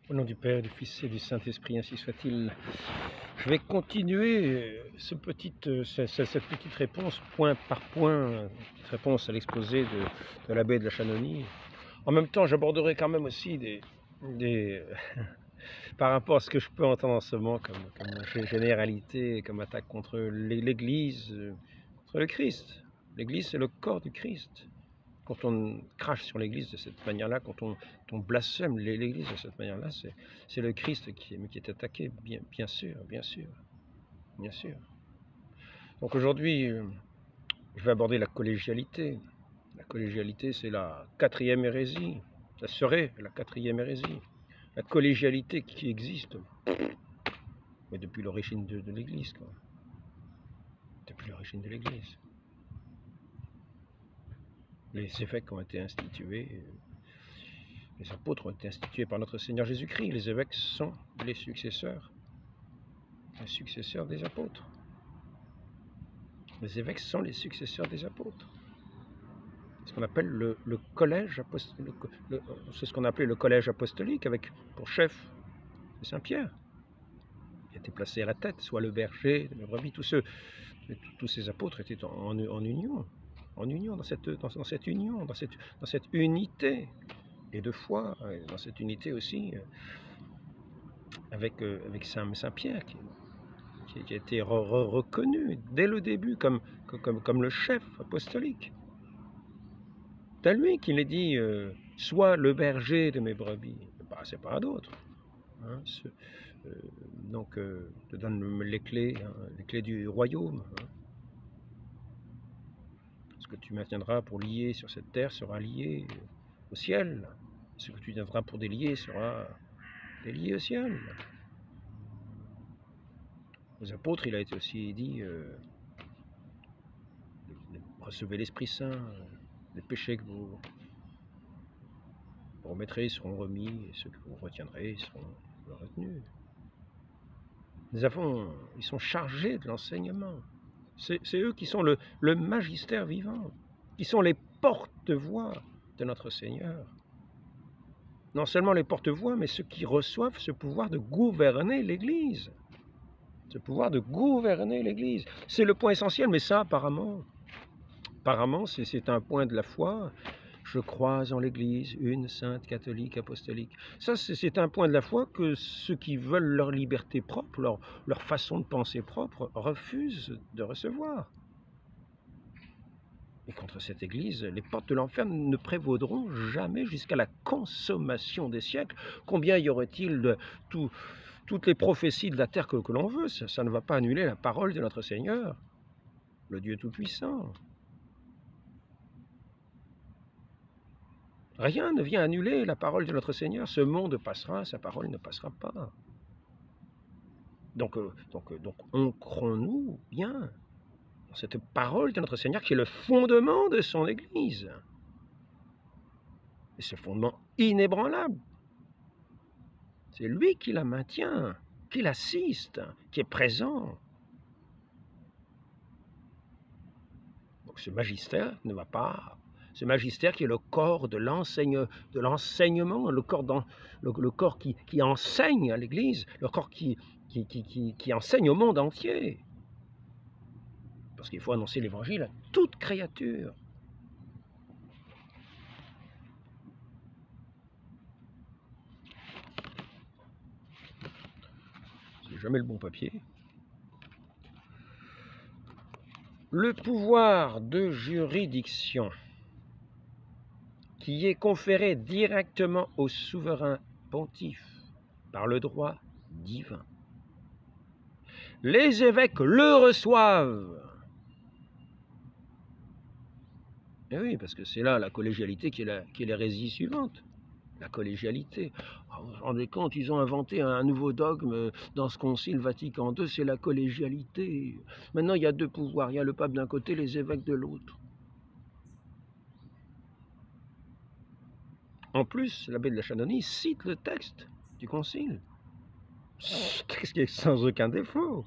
Au nom du Père, du Fils et du Saint-Esprit, ainsi soit-il. Je vais continuer cette petite réponse, point par point, petite réponse à l'exposé de l'abbé de la Chanonie. En même temps, j'aborderai quand même aussi des par rapport à ce que je peux entendre en ce moment comme généralité, comme attaque contre l'Église, contre le Christ. L'Église, c'est le corps du Christ. Quand on crache sur l'Église de cette manière-là, quand on blasphème l'Église de cette manière-là, c'est le Christ qui est attaqué, bien sûr, bien sûr, bien sûr. Donc aujourd'hui, je vais aborder la collégialité. La collégialité, c'est la quatrième hérésie. Ça serait la quatrième hérésie. La collégialité qui existe, mais depuis l'origine de l'Église, quoi. Depuis l'origine de l'Église. Les évêques ont été institués, les apôtres ont été institués par notre Seigneur Jésus-Christ. Les évêques sont les successeurs des apôtres. Les évêques sont les successeurs des apôtres. C'est ce qu'on appelle le collège apostolique. C'est ce qu'on appelait le collège apostolique, avec pour chef Saint-Pierre, qui était placé à la tête, soit le berger, le brebis, tous ces apôtres étaient en union, dans cette union, dans cette unité, et de foi, dans cette unité aussi, avec Saint-Pierre, qui a été reconnu dès le début comme le chef apostolique. C'est à lui qu'il est dit sois le berger de mes brebis. Bah, c'est pas à d'autres. Hein, donc, je te donne les clés du royaume. Hein. Ce que tu maintiendras pour lier sur cette terre sera lié au ciel. Ce que tu tiendras pour délier sera délié au ciel. Aux apôtres, il a été aussi dit recevez l'Esprit Saint, les péchés que vous remettrez seront remis, et ceux que vous retiendrez seront retenus. Ils sont chargés de l'enseignement. C'est eux qui sont le magistère vivant, qui sont les porte-voix de notre Seigneur. Non seulement les porte-voix, mais ceux qui reçoivent ce pouvoir de gouverner l'Église. Ce pouvoir de gouverner l'Église. C'est le point essentiel, mais ça, apparemment, c'est un point de la foi. Je crois en l'Église, une sainte, catholique, apostolique. Ça, c'est un point de la foi que ceux qui veulent leur liberté propre, leur façon de penser propre, refusent de recevoir. Et contre cette Église, les portes de l'enfer ne prévaudront jamais jusqu'à la consommation des siècles. Combien y aurait-il de toutes les prophéties de la terre que l'on veut, ça ne va pas annuler la parole de notre Seigneur, le Dieu Tout-Puissant. Rien ne vient annuler la parole de notre Seigneur. Ce monde passera, sa parole ne passera pas. Donc ancrons-nous bien dans cette parole de notre Seigneur qui est le fondement de son Église. Et ce fondement inébranlable. C'est lui qui la maintient, qui l'assiste, qui est présent. Donc ce magistère ne va pas... Ce magistère qui est le corps de l'enseignement, le corps qui enseigne à l'Église, le corps qui enseigne au monde entier. Parce qu'il faut annoncer l'Évangile à toute créature. C'est jamais le bon papier. Le pouvoir de juridiction qui est conféré directement au souverain pontife par le droit divin. Les évêques le reçoivent. Et oui, parce que c'est là la collégialité qui est l'hérésie suivante. La collégialité. Alors, vous vous rendez compte, ils ont inventé un nouveau dogme dans ce concile Vatican II, c'est la collégialité. Maintenant, il y a deux pouvoirs, il y a le pape d'un côté, les évêques de l'autre. En plus, l'abbé de la Chanonie cite le texte du concile. Texte qui est sans aucun défaut.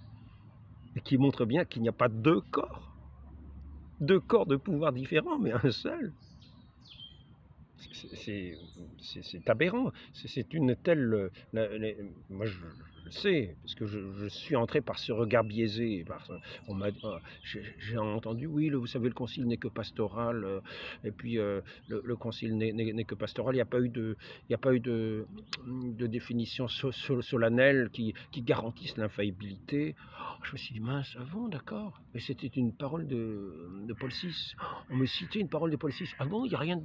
Et qui montre bien qu'il n'y a pas deux corps. Deux corps de pouvoir différents, mais un seul. C'est aberrant. C'est une telle... moi, je le sais, parce que je suis entré par ce regard biaisé. J'ai entendu, oui, vous savez, le concile n'est que pastoral, et puis le concile n'est que pastoral. Il n'y a pas eu de définition solennelle qui garantisse l'infaillibilité. Oh, je me suis dit, mince, ah bon, d'accord. Mais c'était une parole de Paul VI. On me citait une parole de Paul VI. Ah bon, il n'y a rien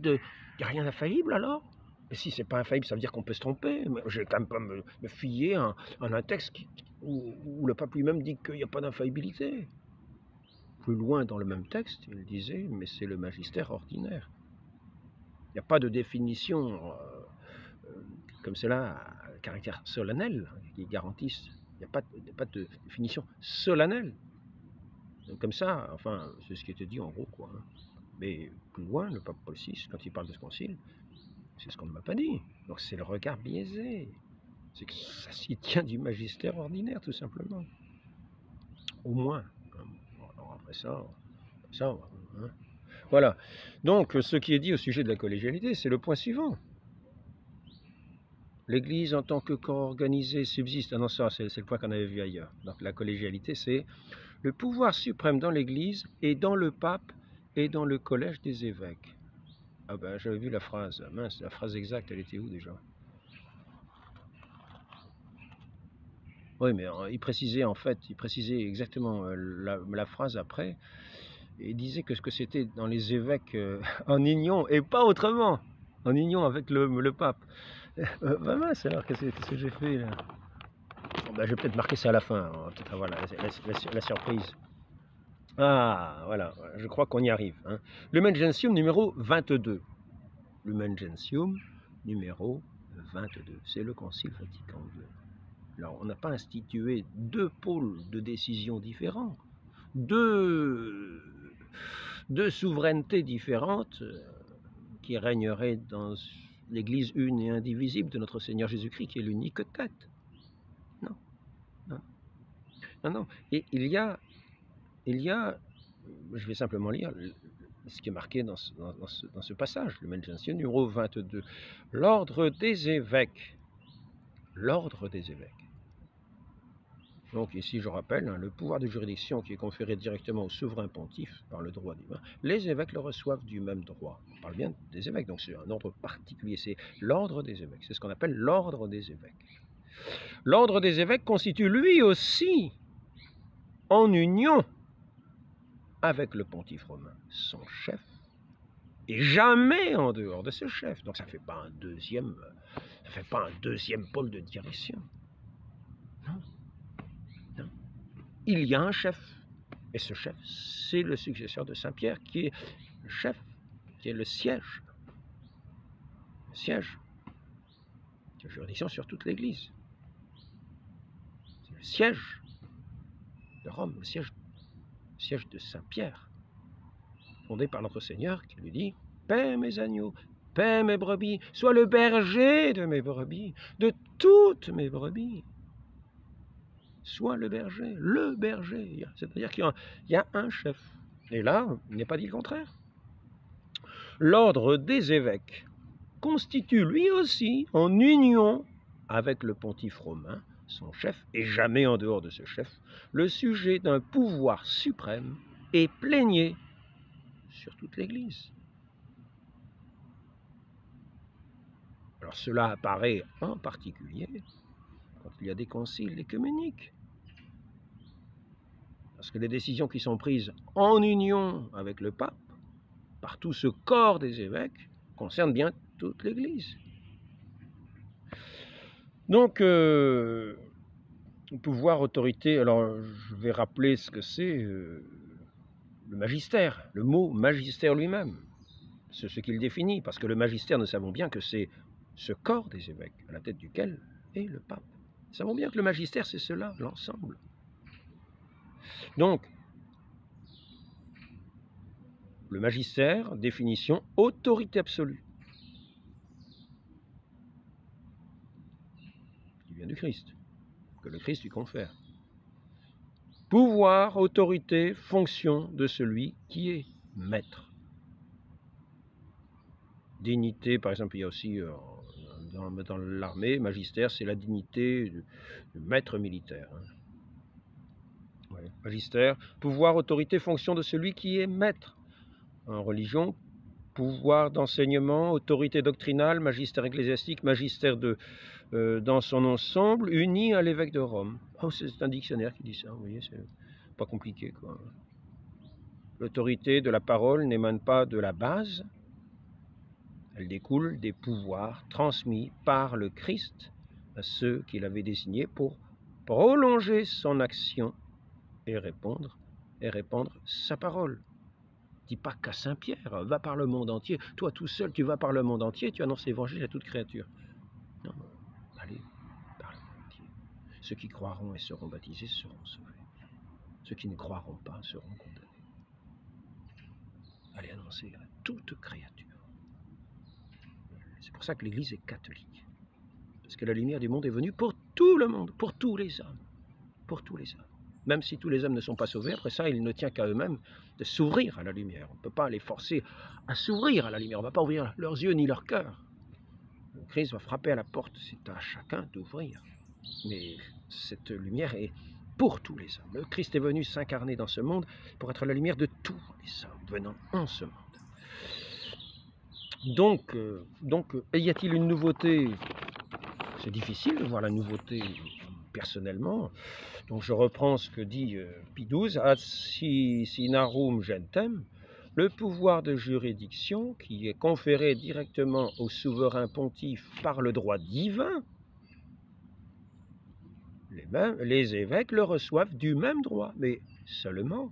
d'infaillible alors? Et si c'est pas infaillible, ça veut dire qu'on peut se tromper. Je vais quand même pas me fier à un texte où le pape lui-même dit qu'il n'y a pas d'infaillibilité. Plus loin dans le même texte, il disait, mais c'est le magistère ordinaire. Il n'y a pas de définition comme cela à caractère solennel qui garantisse. Il n'y a pas de définition solennelle. Donc comme ça, enfin, c'est ce qui était dit en gros, quoi. Mais plus loin, le pape Paul VI, quand il parle de ce concile, c'est ce qu'on ne m'a pas dit. Donc c'est le regard biaisé. C'est que ça s'y tient du magistère ordinaire, tout simplement. Au moins. Alors après ça hein. Voilà. Donc ce qui est dit au sujet de la collégialité, c'est le point suivant. L'Église en tant que corps organisé subsiste. Ah non, ça c'est le point qu'on avait vu ailleurs. Donc la collégialité, c'est le pouvoir suprême dans l'Église et dans le pape et dans le collège des évêques. Ah ben j'avais vu la phrase, mince, la phrase exacte, elle était où déjà? Oui, mais il précisait exactement la phrase après, et il disait que ce que c'était dans les évêques en union, et pas autrement, en union avec le pape. Bah mince alors, qu'est-ce que j'ai fait là? Bon, ben, je vais peut-être marquer ça à la fin, peut-être avoir la surprise. Ah, voilà, je crois qu'on y arrive. Hein. Lumen Gentium numéro 22. Lumen Gentium numéro 22. C'est le Concile Vatican II. Alors, on n'a pas institué deux pôles de décision différents, deux souverainetés différentes qui régneraient dans l'Église une et indivisible de notre Seigneur Jésus-Christ, qui est l'unique tête. Non, non, non, non. Et il y a, je vais simplement lire ce qui est marqué dans ce passage, le Lumen Gentium numéro 22. L'ordre des évêques. L'ordre des évêques. Donc ici, je rappelle, le pouvoir de juridiction qui est conféré directement au souverain pontife par le droit divin, les évêques le reçoivent du même droit. On parle bien des évêques, donc c'est un ordre particulier, c'est l'ordre des évêques, c'est ce qu'on appelle l'ordre des évêques. L'ordre des évêques constitue lui aussi, en union avec le pontife romain, son chef, et jamais en dehors de ce chef. Donc ça ne fait pas un deuxième pôle de direction. Non. Il y a un chef, et ce chef, c'est le successeur de Saint-Pierre, qui est le chef, qui est le siège de juridiction sur toute l'Église. C'est le siège de Rome, le siège de Saint-Pierre, fondé par notre Seigneur, qui lui dit « Paix mes agneaux, paix mes brebis, sois le berger de mes brebis, de toutes mes brebis. » Soit le berger, c'est-à-dire qu'il y a un chef. Et là, il n'est pas dit le contraire. L'ordre des évêques constitue lui aussi, en union avec le pontife romain, son chef, et jamais en dehors de ce chef, le sujet d'un pouvoir suprême et plénier sur toute l'Église. Alors cela apparaît en particulier quand il y a des conciles œcuméniques. Parce que les décisions qui sont prises en union avec le pape, par tout ce corps des évêques, concernent bien toute l'Église. Donc, pouvoir, autorité, alors je vais rappeler ce que c'est le magistère, le mot magistère lui-même, c'est ce qu'il définit, parce que le magistère, nous savons bien que c'est ce corps des évêques, à la tête duquel est le pape. Nous savons bien que le magistère, c'est cela, l'ensemble. Donc, le magistère, définition, autorité absolue, qui vient du Christ, que le Christ lui confère. Pouvoir, autorité, fonction de celui qui est maître. dignité, par exemple, il y a aussi dans l'armée, magistère, c'est la dignité de maître militaire. Hein. Ouais. Magistère, pouvoir, autorité, fonction de celui qui est maître. En religion, pouvoir d'enseignement, autorité doctrinale, magistère ecclésiastique, magistère dans son ensemble, uni à l'évêque de Rome. Oh, c'est un dictionnaire qui dit ça, vous voyez, c'est pas compliqué, quoi. L'autorité de la parole n'émane pas de la base, elle découle des pouvoirs transmis par le Christ à ceux qu'il avait désignés pour prolonger son action et répandre sa parole. Dis pas qu'à Saint-Pierre, va par le monde entier. Toi tout seul, tu vas par le monde entier, tu annonces l'évangile à toute créature. Non, allez par le monde entier. Ceux qui croiront et seront baptisés seront sauvés. Ceux qui ne croiront pas seront condamnés. Allez annoncer à toute créature. C'est pour ça que l'Église est catholique. Parce que la lumière du monde est venue pour tout le monde, pour tous les hommes. Pour tous les hommes. Même si tous les hommes ne sont pas sauvés, après ça, il ne tient qu'à eux-mêmes de s'ouvrir à la lumière. On ne peut pas les forcer à s'ouvrir à la lumière. On ne va pas ouvrir leurs yeux ni leur cœur. Le Christ va frapper à la porte. C'est à chacun d'ouvrir. Mais cette lumière est pour tous les hommes. Le Christ est venu s'incarner dans ce monde pour être la lumière de tous les hommes venant en ce monde. Donc, y a-t-il une nouveauté? C'est difficile de voir la nouveauté personnellement. Donc je reprends ce que dit Pie XII, ad sinarum gentem, le pouvoir de juridiction qui est conféré directement au souverain pontife par le droit divin, les évêques le reçoivent du même droit, mais seulement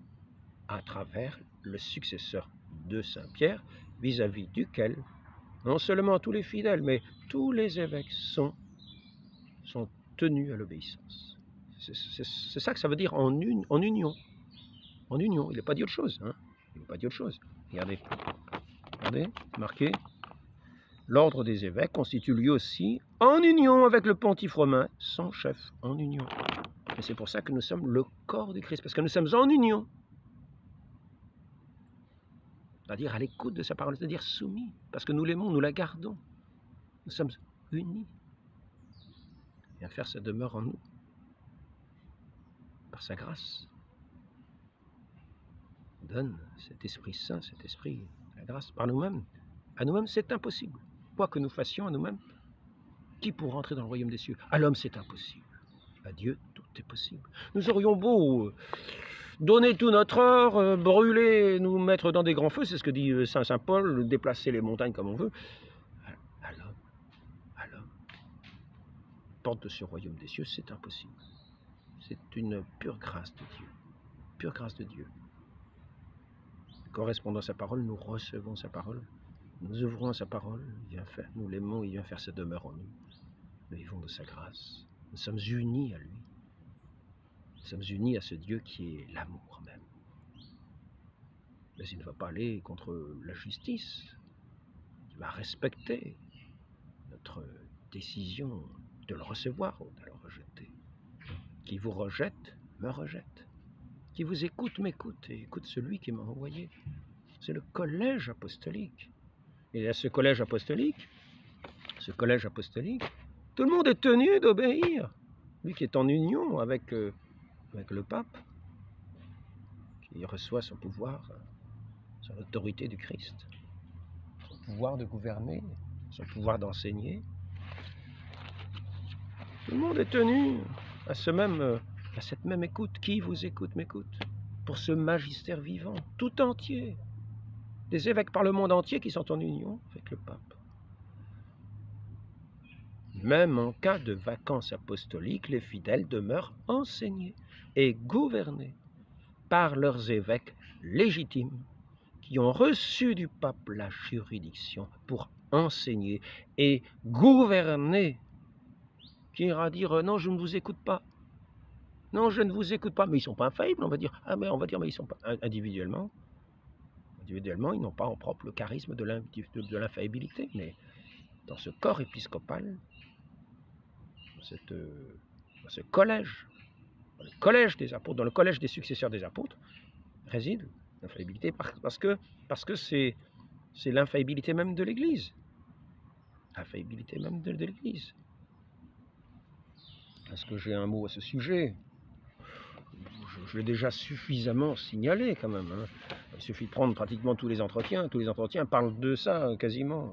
à travers le successeur de Saint-Pierre, vis-à-vis duquel non seulement tous les fidèles, mais tous les évêques sont tenus à l'obéissance. C'est ça que ça veut dire en union. En union, il n'est pas dit autre chose. Hein. Il n'est pas dit autre chose. Regardez, marqué. L'ordre des évêques constitue lui aussi en union avec le pontife romain, son chef, en union. Et c'est pour ça que nous sommes le corps du Christ, parce que nous sommes en union. C'est-à-dire à l'écoute de sa parole, c'est-à-dire soumis, parce que nous l'aimons, nous la gardons. Nous sommes unis. Et à faire sa demeure en nous, par sa grâce. On donne cet Esprit Saint, cet Esprit, la grâce, par nous-mêmes. À nous-mêmes, c'est impossible. Quoi que nous fassions à nous-mêmes, qui pourra entrer dans le royaume des cieux? À l'homme, c'est impossible. À Dieu, tout est possible. Nous aurions beau donner tout notre or, brûler, nous mettre dans des grands feux, c'est ce que dit Saint Paul, déplacer les montagnes comme on veut. À l'homme, porte de ce royaume des cieux, c'est impossible. C'est une pure grâce de Dieu. Pure grâce de Dieu. Correspondant à sa parole, nous recevons sa parole. Nous ouvrons à sa parole, nous l'aimons, il vient faire sa demeure en nous. Nous vivons de sa grâce. Nous sommes unis à lui. Nous sommes unis à ce Dieu qui est l'amour même. Mais il ne va pas aller contre la justice. Il va respecter notre décision de le recevoir ou de le rejeter. Qui vous rejette, me rejette. Qui vous écoute, m'écoute, et écoute celui qui m'a envoyé. C'est le collège apostolique. Et à ce collège apostolique, tout le monde est tenu d'obéir. Lui qui est en union avec le pape, qui reçoit son pouvoir, son autorité du Christ, son pouvoir de gouverner, son pouvoir d'enseigner. Tout le monde est tenu à cette même écoute. Qui vous écoute, m'écoute. Pour ce magistère vivant, tout entier. Des évêques par le monde entier qui sont en union avec le pape. Même en cas de vacances apostoliques, les fidèles demeurent enseignés et gouvernés par leurs évêques légitimes qui ont reçu du pape la juridiction pour enseigner et gouverner. Qui ira dire non, je ne vous écoute pas. Non, je ne vous écoute pas. Mais ils ne sont pas infaillibles, on va dire. Ah, mais on va dire, mais ils sont pas individuellement. Individuellement, ils n'ont pas en propre le charisme de l'infaillibilité, mais dans ce corps épiscopal, dans ce collège, dans le collège des apôtres, dans le collège des successeurs des apôtres, réside l'infaillibilité, parce que c'est l'infaillibilité même de l'Église. Infaillibilité même de l'Église. Est-ce que j'ai un mot à ce sujet? Je l'ai déjà suffisamment signalé quand même. Hein. Il suffit de prendre pratiquement tous les entretiens. Tous les entretiens parlent de ça quasiment.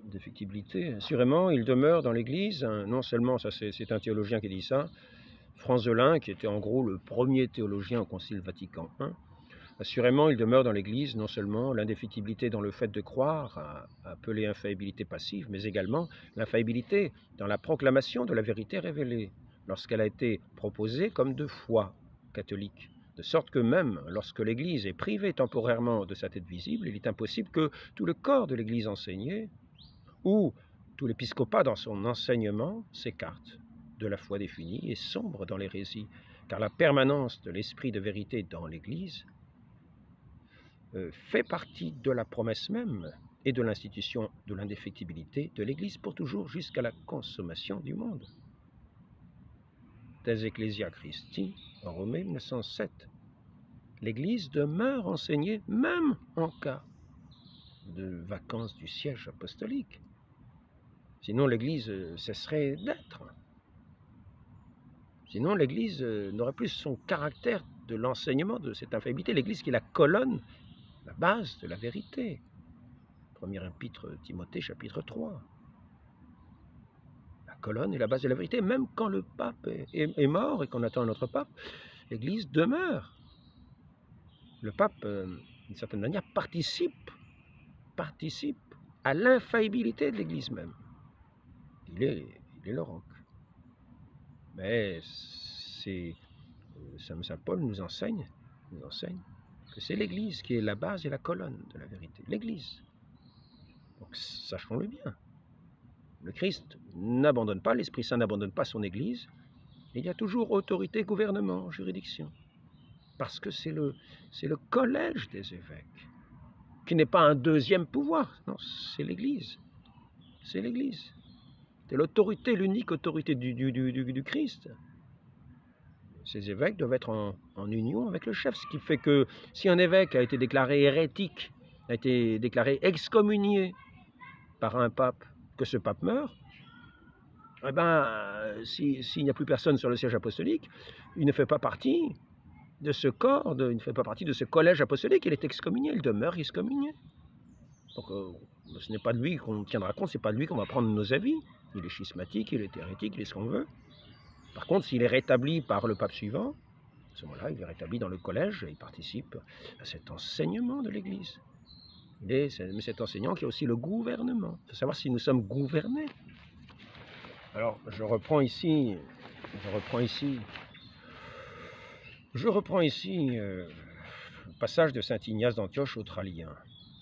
D'effectibilité. Assurément, il demeure dans l'Église. Non seulement, ça c'est un théologien qui dit ça, Franzelin, qui était en gros le premier théologien au Concile Vatican I. Assurément, il demeure dans l'Église non seulement l'indéfectibilité dans le fait de croire, appelée infaillibilité passive, mais également l'infaillibilité dans la proclamation de la vérité révélée, lorsqu'elle a été proposée comme de foi catholique. De sorte que même lorsque l'Église est privée temporairement de sa tête visible, il est impossible que tout le corps de l'Église enseignée, ou tout l'épiscopat dans son enseignement, s'écarte de la foi définie et sombre dans l'hérésie, car la permanence de l'esprit de vérité dans l'Église fait partie de la promesse même et de l'institution de l'indéfectibilité de l'Église pour toujours jusqu'à la consommation du monde. Des Ecclesia Christi, en Romains 1907. L'Église demeure enseignée même en cas de vacance du siège apostolique. Sinon l'Église cesserait d'être. Sinon l'Église n'aurait plus son caractère de l'enseignement de cette infaillibilité. L'Église qui est la colonne, la base de la vérité. Premier épître Timothée, chapitre 3. La colonne est la base de la vérité. Même quand le pape est mort et qu'on attend un autre pape, l'Église demeure. Le pape, d'une certaine manière, participe à l'infaillibilité de l'Église même. Il est le roc. Mais Saint Paul nous enseigne que c'est l'Église qui est la base et la colonne de la vérité. L'Église. Donc sachons-le bien. Le Christ n'abandonne pas, l'Esprit Saint n'abandonne pas son Église. Il y a toujours autorité, gouvernement, juridiction. Parce que c'est le collège des évêques, qui n'est pas un deuxième pouvoir. Non, c'est l'Église. C'est l'Église. C'est l'autorité, l'unique autorité du Christ. Ces évêques doivent être en union avec le chef, ce qui fait que si un évêque a été déclaré hérétique, a été déclaré excommunié par un pape, que ce pape meurt, eh ben, s'il n'y a plus personne sur le siège apostolique, il ne fait pas partie de ce corps, il ne fait pas partie de ce collège apostolique, il est excommunié, il demeure excommunié. Donc ce n'est pas de lui qu'on tiendra compte, ce n'est pas de lui qu'on va prendre nos avis. Il est schismatique, il est hérétique, il est ce qu'on veut. Par contre, s'il est rétabli par le pape suivant, à ce moment-là, il est rétabli dans le collège et il participe à cet enseignement de l'Église. Mais cet enseignant qui est aussi le gouvernement. Il faut savoir si nous sommes gouvernés. Alors, je reprends ici le passage de saint Ignace d'Antioche australien.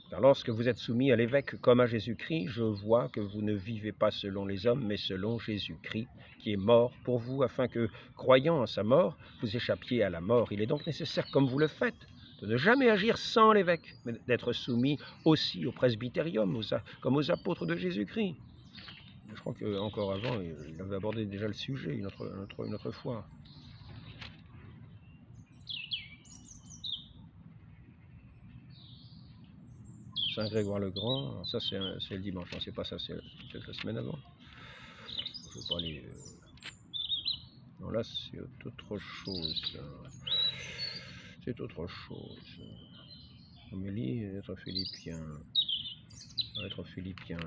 Car lorsque vous êtes soumis à l'évêque comme à Jésus-Christ, je vois que vous ne vivez pas selon les hommes, mais selon Jésus-Christ, qui est mort pour vous, afin que, croyant en sa mort, vous échappiez à la mort. Il est donc nécessaire, comme vous le faites, de ne jamais agir sans l'évêque, mais d'être soumis aussi au presbytérium, comme aux apôtres de Jésus-Christ. Je crois qu'encore avant, il avait abordé déjà le sujet une autre fois. Saint Grégoire le Grand, ça c'est le dimanche, non c'est pas ça, c'est la semaine avant. Je ne veux pas aller... Non là c'est autre chose. C'est autre chose. Homélie, être philippien. Être philippien.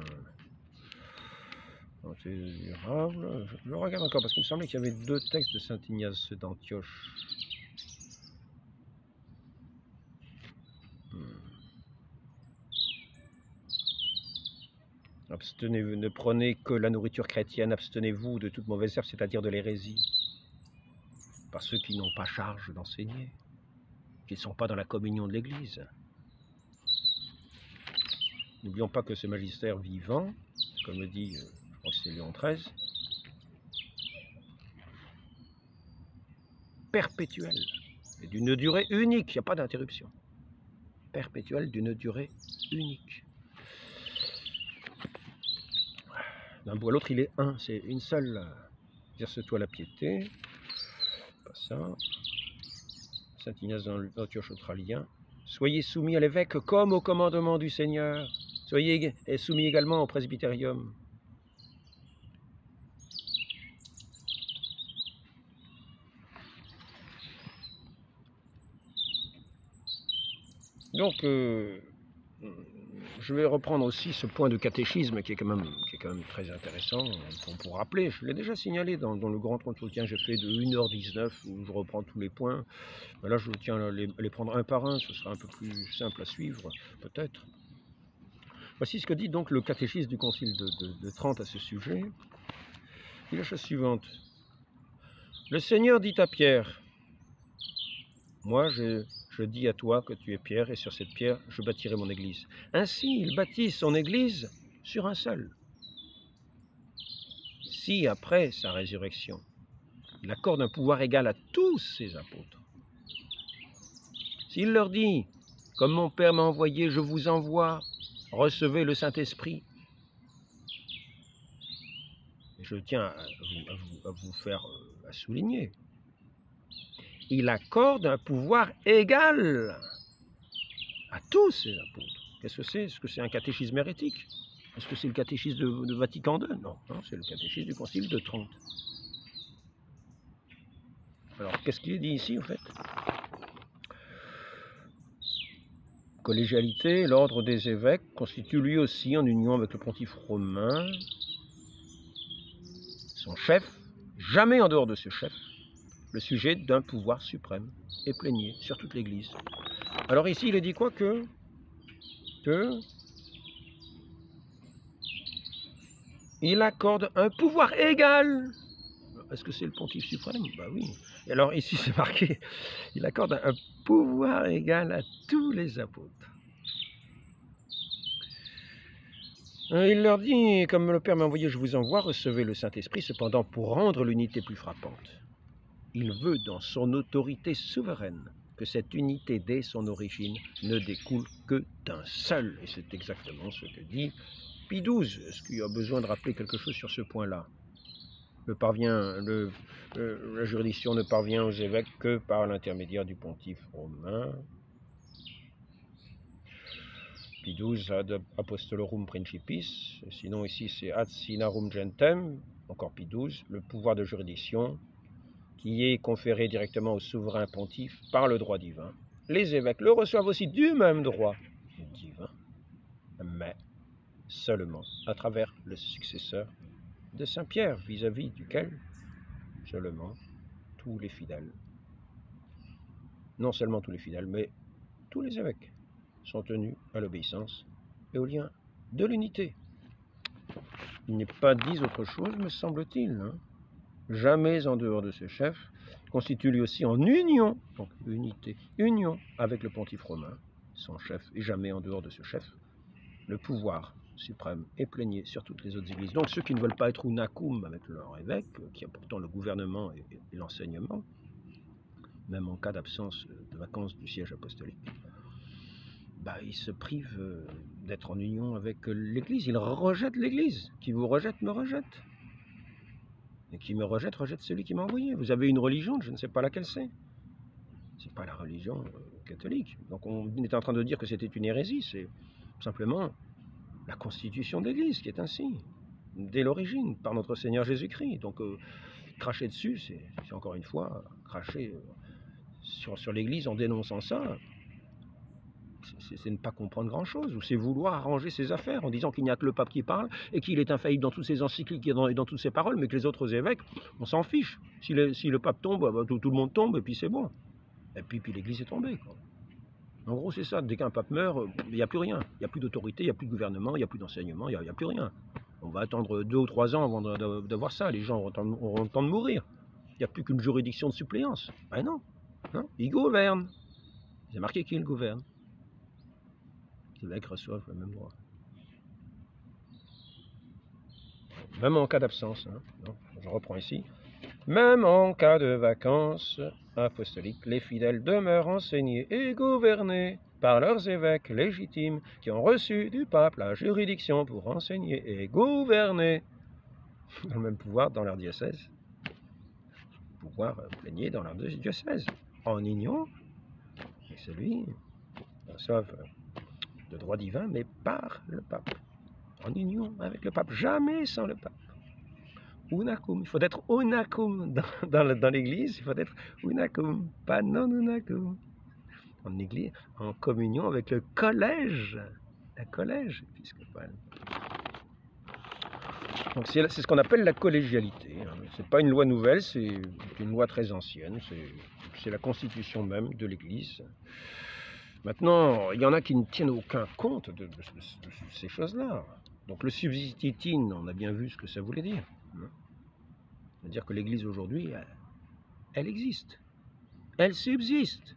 C'est durable. Je le regarde encore parce qu'il me semblait qu'il y avait deux textes de saint Ignace d'Antioche. Abstenez-vous, ne prenez que la nourriture chrétienne, abstenez-vous de toute mauvaise herbe, c'est-à-dire de l'hérésie. Par ceux qui n'ont pas charge d'enseigner, qui ne sont pas dans la communion de l'Église. N'oublions pas que ce magistère vivant, comme le dit, je crois que c'est Léon XIII, perpétuel, et d'une durée unique, il n'y a pas d'interruption. Perpétuel d'une durée unique. D'un bout à l'autre, il est un, c'est une seule. Exerce-toi la piété. Pas ça. Saint Ignace d'Antioche australien. Soyez soumis à l'évêque comme au commandement du Seigneur. Soyez soumis également au presbytérium. Donc, je vais reprendre aussi ce point de catéchisme qui est quand même très intéressant pour rappeler. Je l'ai déjà signalé dans le grand entretien que j'ai fait de 1h19 où je reprends tous les points. Ben là, je tiens à les prendre un par un, ce sera un peu plus simple à suivre, peut-être. Voici ce que dit donc le catéchisme du Concile de Trente à ce sujet. Il dit la chose suivante. Le Seigneur dit à Pierre, moi je dis à toi que tu es Pierre, et sur cette pierre je bâtirai mon église. Ainsi il bâtit son église sur un seul. Si après sa résurrection, il accorde un pouvoir égal à tous ses apôtres, s'il leur dit, comme mon Père m'a envoyé, je vous envoie, recevez le Saint-Esprit. Je tiens à vous faire à souligner, il accorde un pouvoir égal à tous ses apôtres. Qu'est-ce que c'est? Est-ce que c'est un catéchisme hérétique? Est-ce que c'est le catéchisme de Vatican II? Non, c'est le catéchisme du Concile de Trente. Alors, qu'est-ce qu'il est dit ici, en fait? Collégialité, l'ordre des évêques constitue lui aussi, en union avec le pontife romain, son chef, jamais en dehors de ce chef, le sujet d'un pouvoir suprême et plénier sur toute l'Église. Alors ici, il est dit quoi? Que il accorde un pouvoir égal. Est-ce que c'est le pontife suprême? Bah oui. Et alors ici, c'est marqué, il accorde un pouvoir égal à tous les apôtres. Il leur dit, comme le Père m'a envoyé, je vous envoie, recevez le Saint-Esprit, cependant pour rendre l'unité plus frappante. Il veut, dans son autorité souveraine, que cette unité dès son origine ne découle que d'un seul. Et c'est exactement ce que dit Pie XII. Est-ce qu'il y a besoin de rappeler quelque chose sur ce point-là? La juridiction ne parvient aux évêques que par l'intermédiaire du pontife romain. Pie XII ad apostolorum principis, sinon ici c'est ad sinarum gentem, encore Pie XII, le pouvoir de juridiction qui est conféré directement au souverain pontife par le droit divin. Les évêques le reçoivent aussi du même droit divin, mais seulement à travers le successeur de Saint Pierre, vis-à-vis duquel seulement tous les fidèles, non seulement tous les fidèles, mais tous les évêques sont tenus à l'obéissance et au lien de l'unité. Il n'est pas dit autre chose, me semble-t-il. Jamais en dehors de ce chef, constitue lui aussi en union, donc unité, union avec le pontife romain, son chef, et jamais en dehors de ce chef, le pouvoir suprême et plénier sur toutes les autres églises. Donc ceux qui ne veulent pas être unacum avec leur évêque, qui a pourtant le gouvernement et l'enseignement, même en cas d'absence de vacances du siège apostolique, ils se privent d'être en union avec l'Église. Ils rejettent l'Église. Qui vous rejette, me rejette. Et qui me rejette, rejette celui qui m'a envoyé. Vous avez une religion, je ne sais pas laquelle c'est. C'est pas la religion catholique. Donc on est en train de dire que c'était une hérésie. C'est simplement la constitution de l'Église qui est ainsi, dès l'origine, par notre Seigneur Jésus-Christ. Donc cracher dessus, c'est encore une fois cracher sur l'Église en dénonçant ça. C'est ne pas comprendre grand-chose, ou c'est vouloir arranger ses affaires en disant qu'il n'y a que le pape qui parle et qu'il est infaillible dans toutes ses encycliques et dans toutes ses paroles, mais que les autres évêques, on s'en fiche. Si le pape tombe, tout le monde tombe et puis c'est bon. Et puis l'Église est tombée, quoi. En gros, c'est ça. Dès qu'un pape meurt, il n'y a plus rien. Il n'y a plus d'autorité, il n'y a plus de gouvernement, il n'y a plus d'enseignement, il n'y a plus rien. On va attendre 2 ou 3 ans avant d'avoir ça. Les gens auront le temps de mourir. Il n'y a plus qu'une juridiction de suppléance. Ah non, il gouverne. C'est marqué qu'il gouverne. Les évêques reçoivent le même droit. Même en cas d'absence, je reprends ici. Même en cas de vacances apostoliques, les fidèles demeurent enseignés et gouvernés par leurs évêques légitimes qui ont reçu du pape la juridiction pour enseigner et gouverner. Le même pouvoir dans leur diocèse, pouvoir plénier dans leur diocèse, en union avec celui qui reçoivent de droit divin, mais par le pape, en union avec le pape, jamais sans le pape. Unacum, il faut être unacum dans l'Église, il faut être unacum, pas non unacum. En Église, en communion avec le collège épiscopal. Donc c'est ce qu'on appelle la collégialité. C'est pas une loi nouvelle, c'est une loi très ancienne, c'est la constitution même de l'Église. Maintenant, il y en a qui ne tiennent aucun compte de ces choses-là. Donc le subsistitine, on a bien vu ce que ça voulait dire. C'est-à-dire que l'Église aujourd'hui, elle existe. Elle subsiste.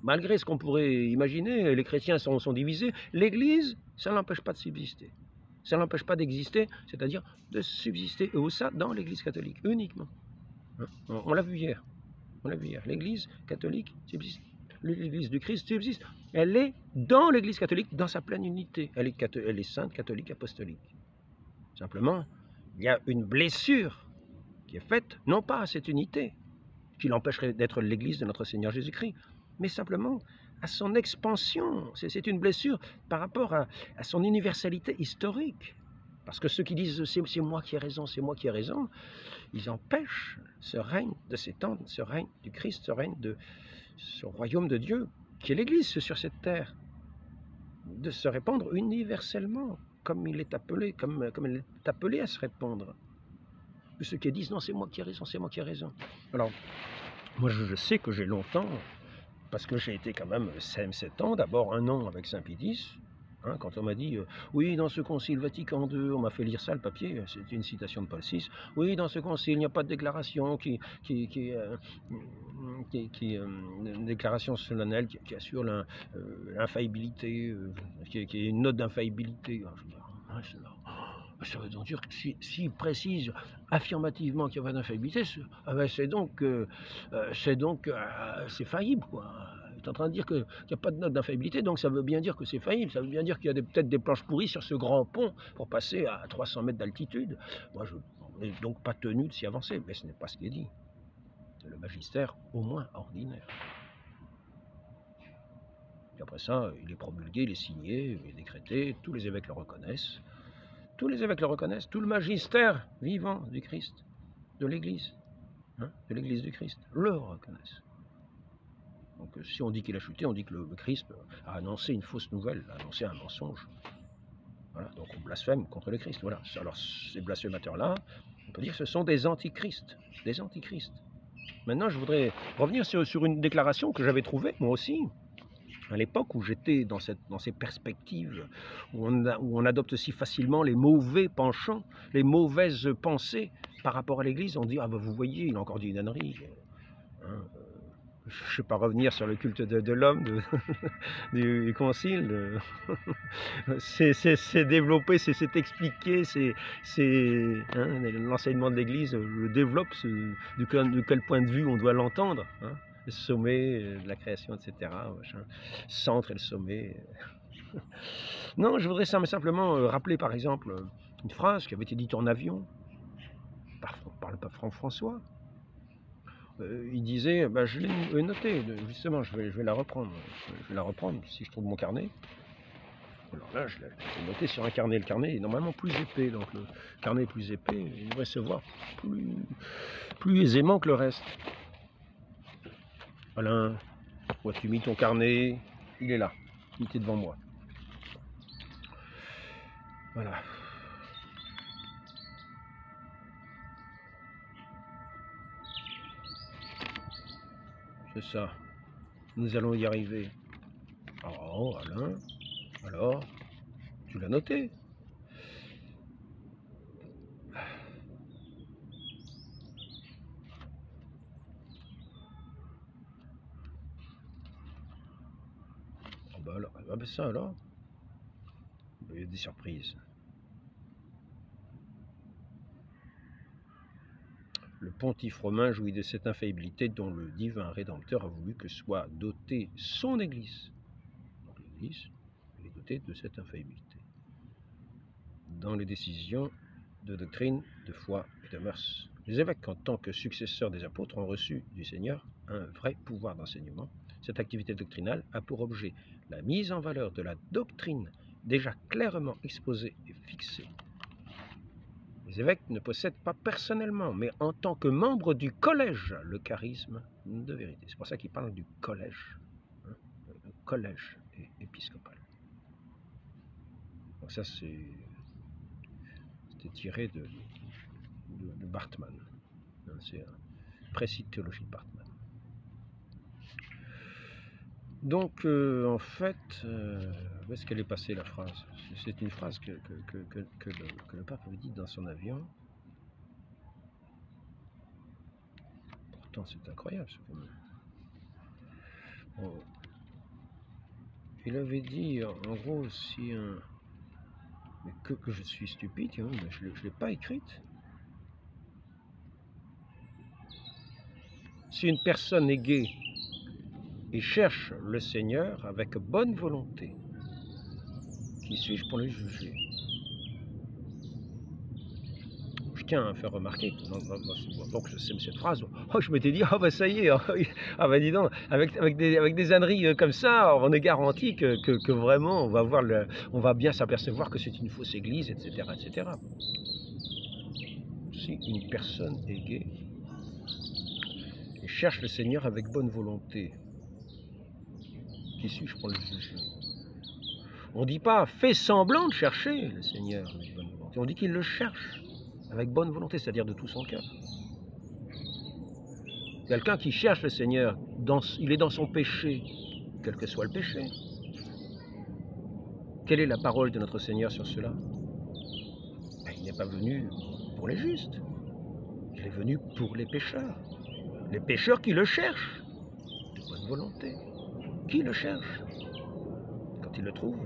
Malgré ce qu'on pourrait imaginer, les chrétiens sont divisés. L'Église, ça ne l'empêche pas de subsister. Ça ne l'empêche pas d'exister, c'est-à-dire de subsister au sein dans l'Église catholique, uniquement. On l'a vu hier. L'Église catholique subsiste. L'Église du Christ subsiste. Elle est dans l'Église catholique, dans sa pleine unité. Elle est sainte, catholique, apostolique. Simplement, il y a une blessure qui est faite, non pas à cette unité, qui l'empêcherait d'être l'Église de notre Seigneur Jésus-Christ, mais simplement à son expansion. C'est une blessure par rapport à son universalité historique. Parce que ceux qui disent « c'est moi qui ai raison, c'est moi qui ai raison », ils empêchent ce règne de s'étendre, ce règne du Christ, ce règne de ce royaume de Dieu, qui est l'Église sur cette terre, de se répandre universellement, comme il est appelé, comme elle est appelée à se répandre. Ceux qui disent « non, c'est moi qui ai raison, c'est moi qui ai raison ». Alors, moi je sais que j'ai longtemps, parce que j'ai été quand même 7 ans, d'abord 1 an avec Saint Pie X, quand on m'a dit oui, dans ce concile Vatican II, on m'a fait lire ça, le papier, c'est une citation de Paul VI, oui, dans ce concile, il n'y a pas de déclaration une déclaration solennelle qui assure l'infaillibilité, qui est une note d'infaillibilité. Ça veut donc dire que s'il précise affirmativement qu'il n'y a pas d'infaillibilité, c'est faillible, quoi. Il est en train de dire qu'il n'y a pas de note d'infaillibilité, donc ça veut bien dire que c'est faillible. Ça veut bien dire qu'il y a peut-être des planches pourries sur ce grand pont pour passer à 300 mètres d'altitude. Moi, on n'est donc pas tenu de s'y avancer, mais ce n'est pas ce qui est dit. C'est le magistère au moins ordinaire. Et après ça, il est promulgué, il est signé, il est décrété, tous les évêques le reconnaissent. Tous les évêques le reconnaissent, tout le magistère vivant du Christ, de l'Église du Christ, le reconnaissent. Donc si on dit qu'il a chuté, on dit que le Christ a annoncé une fausse nouvelle, a annoncé un mensonge. Voilà, donc on blasphème contre le Christ. Voilà. Alors ces blasphémateurs-là, on peut dire que ce sont des antichrists. Des antichrists. Maintenant, je voudrais revenir sur une déclaration que j'avais trouvée, moi aussi, à l'époque où j'étais dans ces perspectives, où on adopte si facilement les mauvais penchants, les mauvaises pensées par rapport à l'Église. On dit « ah ben vous voyez, il a encore dit une ânerie ». Je ne vais pas revenir sur le culte de l'homme du concile. C'est développé, c'est expliqué, l'enseignement de l'Église le développe, de quel point de vue on doit l'entendre. Le sommet de la création, etc. Centre et le sommet. Non, je voudrais simplement rappeler par exemple une phrase qui avait été dite en avion par le pape François. Il disait, je l'ai noté, justement, je vais la reprendre. Je vais la reprendre si je trouve mon carnet. Alors là, je l'ai noté sur un carnet. Le carnet est normalement plus épais, donc le carnet est plus épais, il devrait se voir plus aisément que le reste. Alain, où as-tu mis ton carnet? Il est là, il était devant moi. Voilà. C'est ça. Nous allons y arriver. Oh, Alain, alors, tu l'as noté? Ça alors, il y a des surprises. Le pontife romain jouit de cette infaillibilité dont le divin Rédempteur a voulu que soit dotée son Église. Donc l'Église est dotée de cette infaillibilité dans les décisions de doctrine, de foi et de mœurs. Les évêques, en tant que successeurs des apôtres, ont reçu du Seigneur un vrai pouvoir d'enseignement. Cette activité doctrinale a pour objet la mise en valeur de la doctrine déjà clairement exposée et fixée. Les évêques ne possèdent pas personnellement, mais en tant que membres du collège, le charisme de vérité. C'est pour ça qu'ils parlent du collège, hein, le collège épiscopal. Donc ça, c'était tiré de Bartman. C'est un précis de théologie de Bartman. Donc, en fait, où est-ce qu'elle est passée la phrase? C'est une phrase que le pape avait dite dans son avion. Pourtant, c'est incroyable, ce quand même. Bon. Il avait dit, en gros, si un... Mais que je suis stupide, hein, mais je ne l'ai pas écrite. Si une personne est gaie et cherche le Seigneur avec bonne volonté, qui suis-je pour le juger? Je tiens à faire remarquer, donc je sais cette phrase, oh, je m'étais dit, ah bah ça y est, ah bah dis donc, avec des âneries comme ça, on est garanti que vraiment on va bien s'apercevoir que c'est une fausse église, etc., etc. Si une personne est gaie et cherche le Seigneur avec bonne volonté, qui suis-je pour le juger? On ne dit pas fais semblant de chercher le Seigneur avec bonne volonté, on dit qu'il le cherche avec bonne volonté, c'est-à-dire de tout son cœur. Quelqu'un qui cherche le Seigneur, il est dans son péché, quel que soit le péché. Quelle est la parole de notre Seigneur sur cela? Il n'est pas venu pour les justes, il est venu pour les pécheurs qui le cherchent, de bonne volonté, qui le cherchent. Quand ils le trouvent,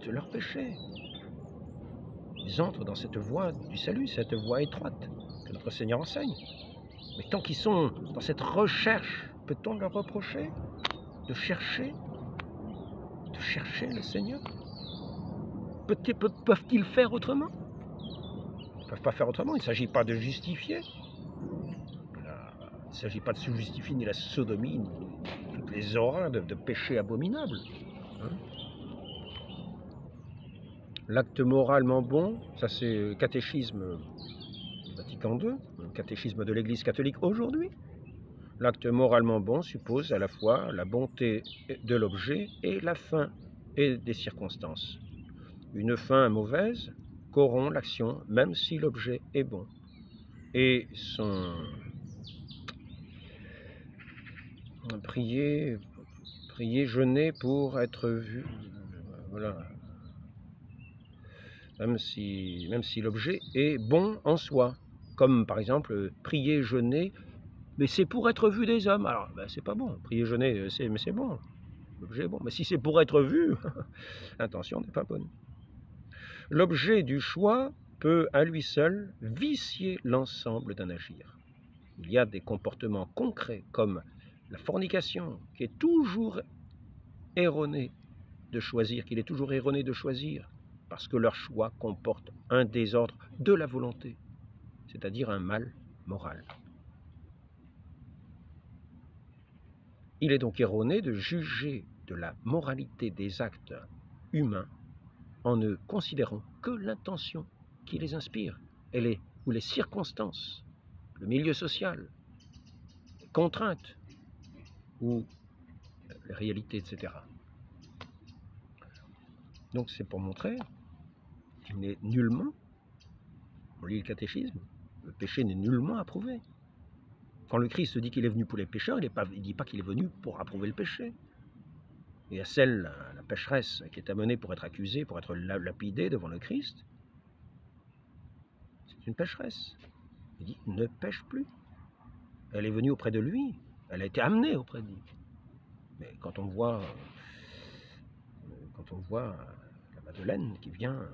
de leur péché. Ils entrent dans cette voie du salut, cette voie étroite que notre Seigneur enseigne. Mais tant qu'ils sont dans cette recherche, peut-on leur reprocher de chercher le Seigneur? Peuvent-ils faire autrement? Ils ne peuvent pas faire autrement, il ne s'agit pas de justifier. Il ne s'agit pas de se justifier ni la sodomie, ni toutes les horreurs de péchés abominables. Hein? L'acte moralement bon, ça c'est le catéchisme Vatican II, le catéchisme de l'Église catholique aujourd'hui. L'acte moralement bon suppose à la fois la bonté de l'objet et la fin et des circonstances. Une fin mauvaise corrompt l'action même si l'objet est bon. Et prier, jeûner pour être vu, voilà. Même si l'objet est bon en soi, comme par exemple prier, jeûner, mais c'est pour être vu des hommes. Alors, ben, c'est pas bon. Prier, jeûner, mais c'est bon. L'objet est bon. Mais si c'est pour être vu, l'intention n'est pas bonne. L'objet du choix peut à lui seul vicier l'ensemble d'un agir. Il y a des comportements concrets comme la fornication, qui est toujours erroné de choisir, qu'il est toujours erroné de choisir, parce que leur choix comporte un désordre de la volonté, c'est-à-dire un mal moral. Il est donc erroné de juger de la moralité des actes humains en ne considérant que l'intention qui les inspire, ou les circonstances, le milieu social, les contraintes, ou les réalités, etc. Donc c'est pour montrer qu'il n'est nullement, on lit le catéchisme, le péché n'est nullement approuvé. Quand le Christ dit qu'il est venu pour les pécheurs, il ne dit pas qu'il est venu pour approuver le péché. Il y a celle, la pécheresse, qui est amenée pour être accusée, pour être lapidée devant le Christ. C'est une pécheresse. Il dit, ne pêche plus. Elle est venue auprès de lui. Elle a été amenée auprès de lui. Mais quand on voit la Madeleine qui vient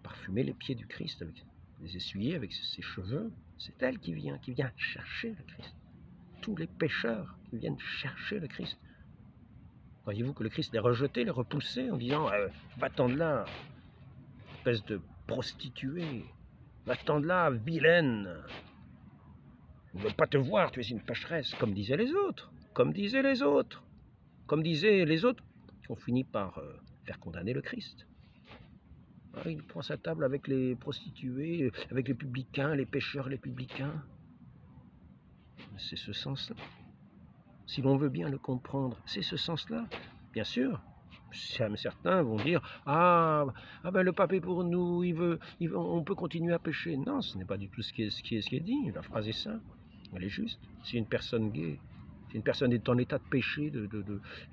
parfumer les pieds du Christ, les essuyer avec ses cheveux, c'est elle qui vient chercher le Christ. Tous les pécheurs qui viennent chercher le Christ. Croyez-vous que le Christ les rejetait, les repoussait en disant va-t'en de là, espèce de prostituée, va-t'en de là, vilaine, je ne veux pas te voir, tu es une pécheresse, comme disaient les autres. comme disaient les autres. Comme disaient les autres qui ont fini par faire condamner le Christ. Ah, il prend sa table avec les prostituées, avec les publicains, les pécheurs, les publicains. C'est ce sens-là. Si l'on veut bien le comprendre, c'est ce sens-là. Bien sûr, certains vont dire « Ah, ben le pape est pour nous, on peut continuer à pécher. » Non, ce n'est pas du tout ce qui est dit. La phrase est simple, elle est juste. Si une personne gay, si une personne est en état de péché,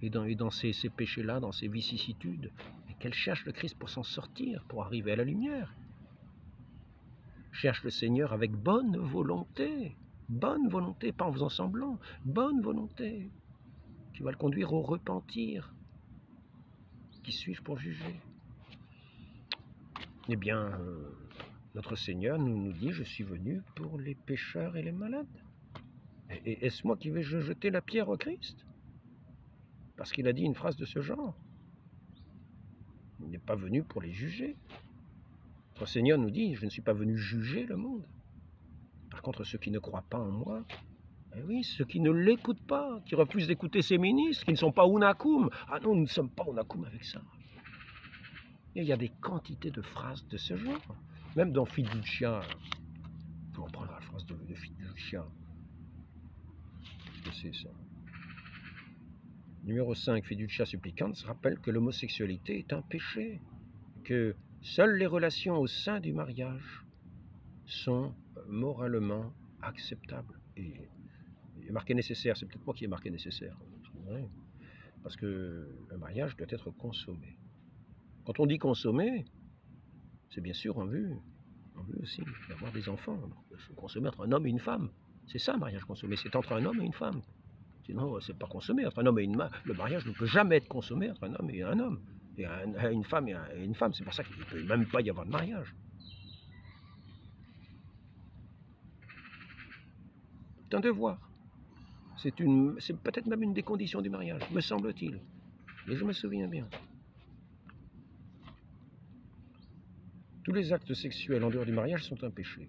et dans ces péchés-là, dans ces vicissitudes, et qu'elle cherche le Christ pour s'en sortir, pour arriver à la lumière, cherche le Seigneur avec bonne volonté, pas en faisant semblant, bonne volonté, qui va le conduire au repentir. Qui suis-je pour juger? Eh bien, notre Seigneur nous dit, je suis venu pour les pécheurs et les malades. Et est-ce moi qui vais jeter la pierre au Christ? Parce qu'il a dit une phrase de ce genre. Il n'est pas venu pour les juger. Notre Seigneur nous dit, je ne suis pas venu juger le monde. Par contre, ceux qui ne croient pas en moi, eh oui, ceux qui ne l'écoutent pas, qui refusent d'écouter ses ministres, qui ne sont pas unakum. Ah non, nous ne sommes pas unakum avec ça. Et il y a des quantités de phrases de ce genre. Même dans Fiducia, on prend la phrase de Fiducia. Qu'est-ce que c'est ça? Numéro 5, Fiducia supplicans, rappelle que l'homosexualité est un péché, que seules les relations au sein du mariage sont moralement acceptables. Et marqué nécessaire, c'est peut-être moi qui ai marqué nécessaire. Parce que le mariage doit être consommé. Quand on dit consommer, c'est bien sûr en vue aussi d'avoir des enfants. Consommer entre un homme et une femme. C'est ça, un mariage consommé. C'est entre un homme et une femme. Sinon, c'est pas consommé entre un homme et une femme. Le mariage ne peut jamais être consommé entre un homme et un homme. Et une femme et une femme. C'est pour ça qu'il ne peut même pas y avoir de mariage. C'est un devoir. C'est peut-être même une des conditions du mariage, me semble-t-il. Et je me souviens bien. Tous les actes sexuels en dehors du mariage sont un péché.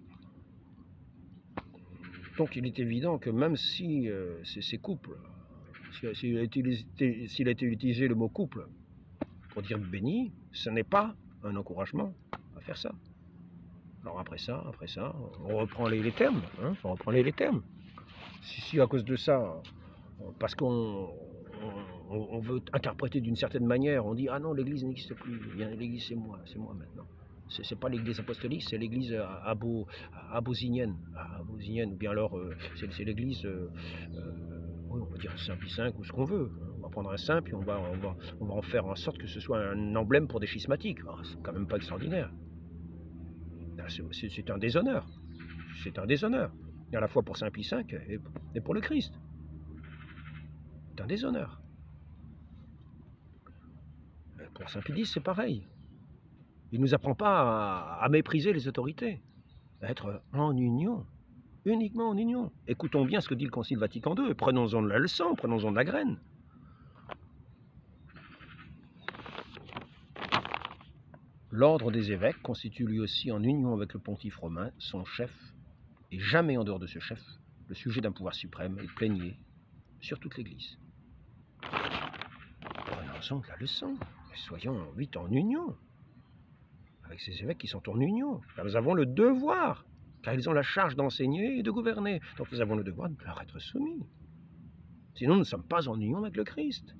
Donc il est évident que même si ces couples, s'il a été utilisé le mot couple pour dire béni, ce n'est pas un encouragement à faire ça. Alors après ça, on reprend les termes. Hein, on reprend les termes. Si à cause de ça, parce qu'on veut interpréter d'une certaine manière, on dit « Ah non, l'Église n'existe plus, l'Église c'est moi maintenant ». C'est pas l'église apostolique, c'est l'église abosinienne, ou bien alors c'est l'église, oui, on peut dire Saint Pie V ou ce qu'on veut. On va prendre un saint puis on va en faire en sorte que ce soit un emblème pour des schismatiques. C'est quand même pas extraordinaire. C'est un déshonneur. C'est un déshonneur. Et à la fois pour Saint Pie V et pour le Christ. C'est un déshonneur. Et pour Saint Pie X, c'est pareil. Il ne nous apprend pas à mépriser les autorités, à être en union, uniquement en union. Écoutons bien ce que dit le Concile Vatican II, prenons-en de la leçon, prenons-en de la graine. L'ordre des évêques constitue lui aussi en union avec le pontife romain, son chef, et jamais en dehors de ce chef, le sujet d'un pouvoir suprême et plénier sur toute l'Église. Prenons-en de la leçon, et soyons vite en union avec ces évêques qui sont en union. Car nous avons le devoir, car ils ont la charge d'enseigner et de gouverner. Donc nous avons le devoir de leur être soumis. Sinon, nous ne sommes pas en union avec le Christ.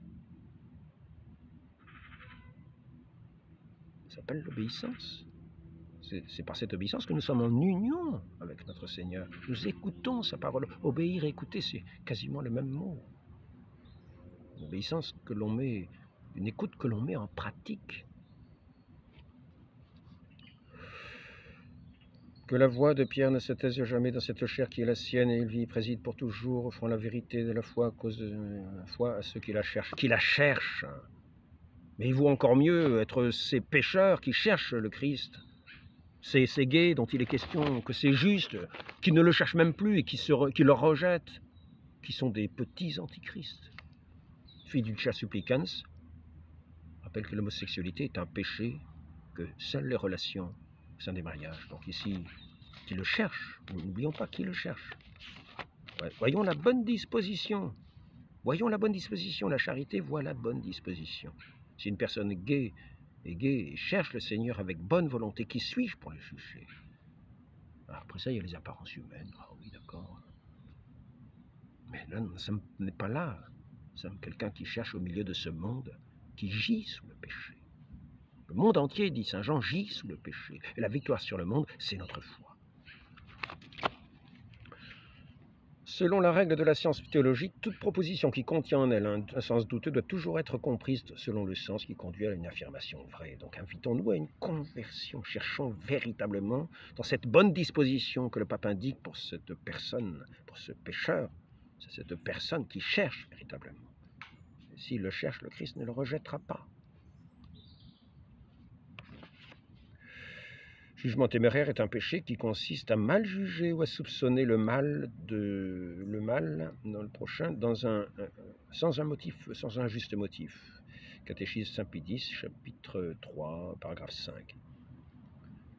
Ça s'appelle l'obéissance. C'est par cette obéissance que nous sommes en union avec notre Seigneur. Nous écoutons sa parole. Obéir et écouter, c'est quasiment le même mot. L'obéissance que l'on met, une écoute que l'on met en pratique. Que la voix de Pierre ne se taise jamais dans cette chair qui est la sienne, et il vit, préside pour toujours, offrant la vérité de la foi à cause de la foi à ceux qui la cherchent. Mais il vaut encore mieux être ces pécheurs qui cherchent le Christ, ces gays dont il est question, que ces justes, qui ne le cherchent même plus et qui le rejettent, qui sont des petits antichrists. Fiducia supplicans rappelle que l'homosexualité est un péché, que seules les relations au sein des mariages. Donc ici, qui le cherche, n'oublions pas qui le cherche. Voyons la bonne disposition Voyons la bonne disposition, la charité voit la bonne disposition. Si une personne gaie est gaie et cherche le Seigneur avec bonne volonté, qui suis-je pour le juger? Alors après ça, il y a les apparences humaines. Ah oui, d'accord. Mais là, nous ne sommes pas là. Nous sommes quelqu'un qui cherche au milieu de ce monde, qui gît sous le péché. Le monde entier, dit saint Jean, gît sous le péché. Et la victoire sur le monde, c'est notre foi. Selon la règle de la science théologique, toute proposition qui contient en elle un sens douteux doit toujours être comprise selon le sens qui conduit à une affirmation vraie. Donc invitons-nous à une conversion, cherchons véritablement dans cette bonne disposition que le pape indique pour cette personne, pour ce pécheur, c'est cette personne qui cherche véritablement. Et s'il le cherche, le Christ ne le rejettera pas. Jugement téméraire est un péché qui consiste à mal juger ou à soupçonner le mal dans le prochain sans un juste motif. Catéchisme Saint-Pie X, chapitre 3, paragraphe 5.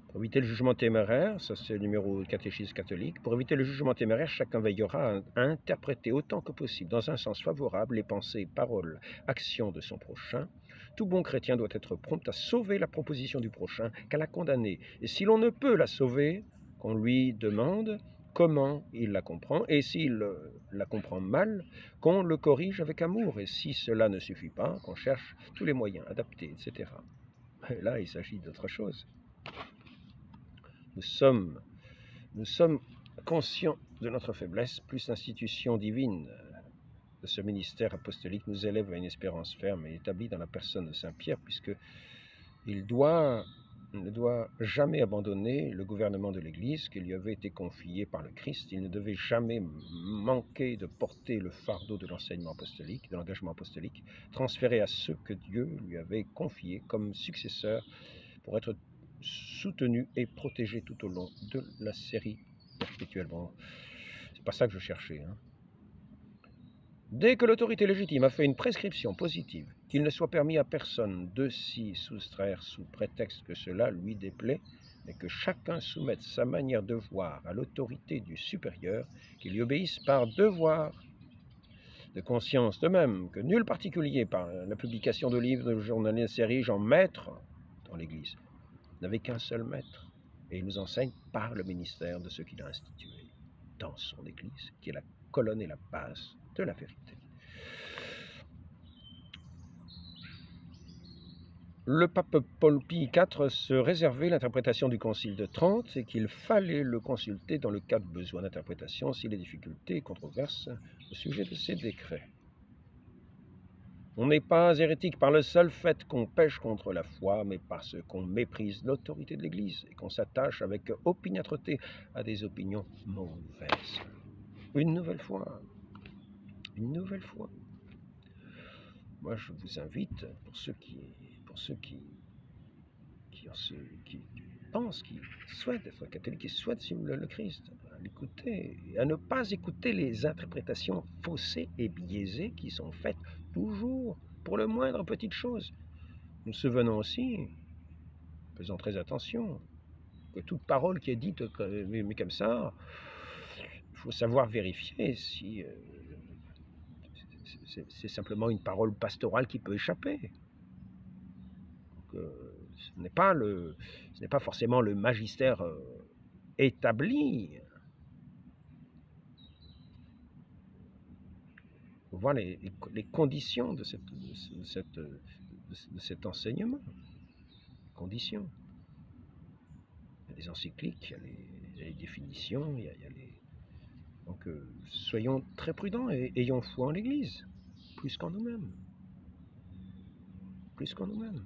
Pour éviter le jugement téméraire, ça c'est le numéro catéchisme catholique, pour éviter le jugement téméraire, chacun veillera à interpréter autant que possible, dans un sens favorable, les pensées, paroles, actions de son prochain. Tout bon chrétien doit être prompt à sauver la proposition du prochain, qu'à la condamner. Et si l'on ne peut la sauver, qu'on lui demande comment il la comprend, et s'il la comprend mal, qu'on le corrige avec amour. Et si cela ne suffit pas, qu'on cherche tous les moyens adaptés, etc. Et là, il s'agit d'autre chose. Nous sommes conscients de notre faiblesse, plus l'institution divine de ce ministère apostolique nous élève à une espérance ferme et établie dans la personne de Saint Pierre, puisqu'il ne doit jamais abandonner le gouvernement de l'Église qui lui avait été confié par le Christ. Il ne devait jamais manquer de porter le fardeau de l'enseignement apostolique, de l'engagement apostolique, transféré à ceux que Dieu lui avait confiés comme successeurs pour être soutenu et protégé tout au long de la série perpétuellement. C'est pas ça que je cherchais. Dès que l'autorité légitime a fait une prescription positive, qu'il ne soit permis à personne de s'y soustraire sous prétexte que cela lui déplaît, mais que chacun soumette sa manière de voir à l'autorité du supérieur, qu'il lui obéisse par devoir de conscience, de même que nul particulier, par la publication de livres, de journaux, s'érige en maître dans l'Église, n'avait qu'un seul maître, et il nous enseigne par le ministère de ce qu'il a institué dans son Église, qui est la colonne et la base de la vérité. Le pape Paul Pie IV se réservait l'interprétation du Concile de Trente et qu'il fallait le consulter dans le cas de besoin d'interprétation si les difficultés et controverses au sujet de ses décrets. On n'est pas hérétique par le seul fait qu'on pêche contre la foi, mais parce qu'on méprise l'autorité de l'Église et qu'on s'attache avec opiniâtreté à des opinions mauvaises. Une nouvelle fois, moi je vous invite, pour ceux qui pensent, qui souhaitent être catholiques, qui souhaitent suivre le Christ, à l'écouter, et à ne pas écouter les interprétations faussées et biaisées qui sont faites toujours pour le moindre petite chose. Nous souvenons aussi, faisons très attention, que toute parole qui est dite mais comme ça, il faut savoir vérifier si c'est simplement une parole pastorale qui peut échapper. Donc, ce n'est pas forcément le magistère établi. Il faut voir les conditions de cet enseignement. Conditions. Il y a des encycliques, il y a les définitions, il y a les... Donc soyons très prudents et ayons foi en l'Église, plus qu'en nous-mêmes. Plus qu'en nous-mêmes.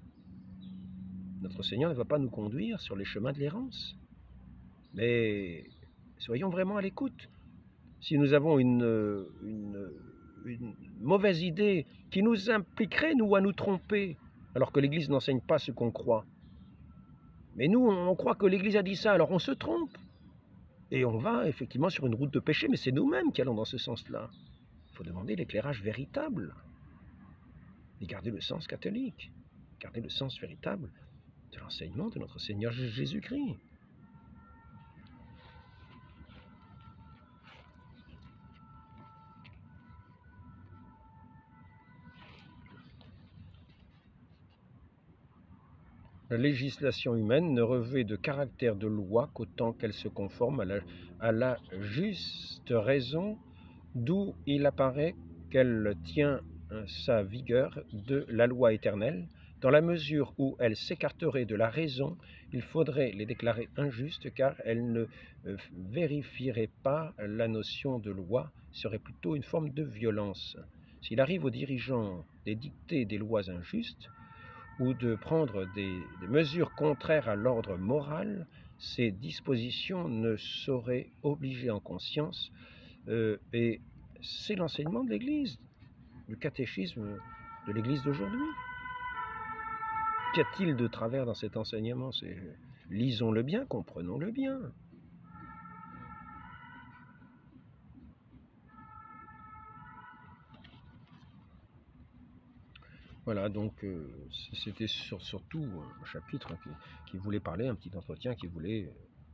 Notre Seigneur ne va pas nous conduire sur les chemins de l'errance. Mais soyons vraiment à l'écoute. Si nous avons une mauvaise idée qui nous impliquerait, nous, à nous tromper, alors que l'Église n'enseigne pas ce qu'on croit. Mais nous, on croit que l'Église a dit ça, alors on se trompe. Et on va effectivement sur une route de péché, mais c'est nous-mêmes qui allons dans ce sens-là. Il faut demander l'éclairage véritable. Et garder le sens catholique. Garder le sens véritable de l'enseignement de notre Seigneur Jésus-Christ. La législation humaine ne revêt de caractère de loi qu'autant qu'elle se conforme à la juste raison, d'où il apparaît qu'elle tient sa vigueur de la loi éternelle. Dans la mesure où elles s'écarteraient de la raison, il faudrait les déclarer injustes, car elles ne vérifieraient pas la notion de loi, serait plutôt une forme de violence. S'il arrive aux dirigeants d'édicter des lois injustes, ou de prendre des mesures contraires à l'ordre moral, ces dispositions ne sauraient obliger en conscience, et c'est l'enseignement de l'Église, du catéchisme de l'Église d'aujourd'hui. Qu'y a-t-il de travers dans cet enseignement? Lisons-le bien, comprenons-le bien. Voilà, donc c'était surtout un chapitre qui voulait parler, un petit entretien qui voulait,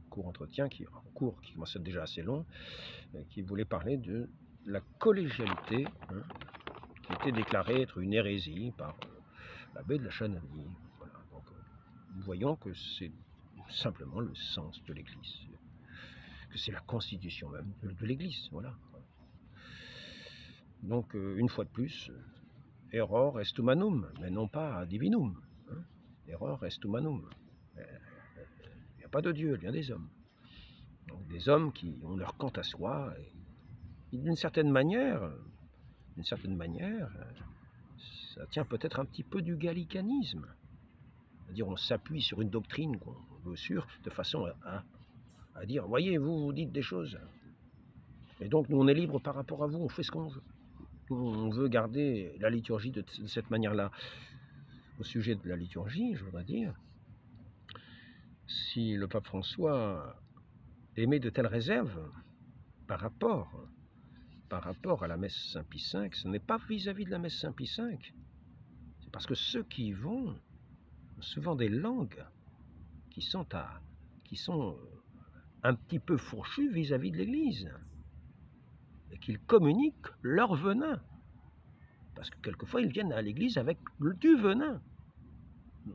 court entretien, qui commençait déjà assez long, qui voulait parler de la collégialité, hein, qui était déclarée être une hérésie par l'abbé de la Chanaville. Voilà, donc nous voyons que c'est simplement le sens de l'Église, que c'est la constitution même de l'Église, voilà. Donc une fois de plus, error est humanum, mais non pas divinum. Hein. Error est humanum. Il n'y a pas de Dieu, il y a des hommes. Donc des hommes qui ont leur quant à soi, et d'une certaine manière, ça tient peut-être un petit peu du gallicanisme. C'est-à-dire on s'appuie sur une doctrine qu'on veut sûre, de façon à dire, voyez, vous dites des choses, et donc nous on est libre par rapport à vous, on fait ce qu'on veut. On veut garder la liturgie de cette manière-là. Au sujet de la liturgie, je voudrais dire, si le pape François émet de telles réserves par rapport à la messe Saint-Pie V, ce n'est pas vis-à-vis de la messe Saint-Pie V, c'est parce que ceux qui y vont ont souvent des langues qui sont un petit peu fourchues vis-à-vis de l'Église, et qu'ils communiquent leur venin, parce que quelquefois ils viennent à l'Église avec du venin,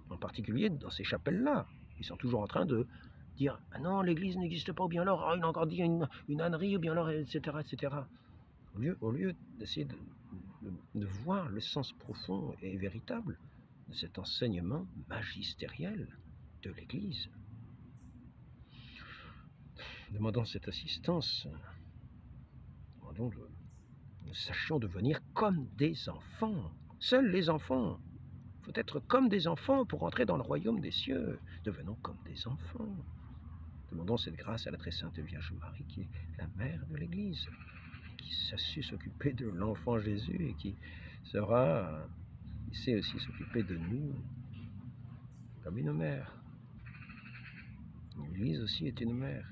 en particulier dans ces chapelles-là. Ils sont toujours en train de dire « Ah non, l'Église n'existe pas », ou bien alors « Ah, il a encore dit une ânerie », ou bien alors, etc., etc. Au lieu d'essayer de voir le sens profond et véritable de cet enseignement magistériel de l'Église. Demandons cette assistance, demandons nous sachions devenir comme des enfants. Seuls les enfants. Il faut être comme des enfants pour entrer dans le royaume des cieux. Devenons comme des enfants. Demandons cette grâce à la très sainte Vierge Marie, qui est la mère de l'Église, qui a su s'occuper de l'enfant Jésus et qui sait aussi s'occuper de nous comme une mère. L'Église aussi est une mère.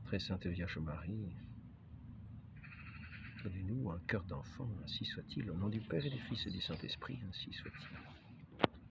Très sainte Vierge Marie, donnez-nous un cœur d'enfant, ainsi soit-il, au nom du Père et du Fils et du Saint-Esprit, ainsi soit-il.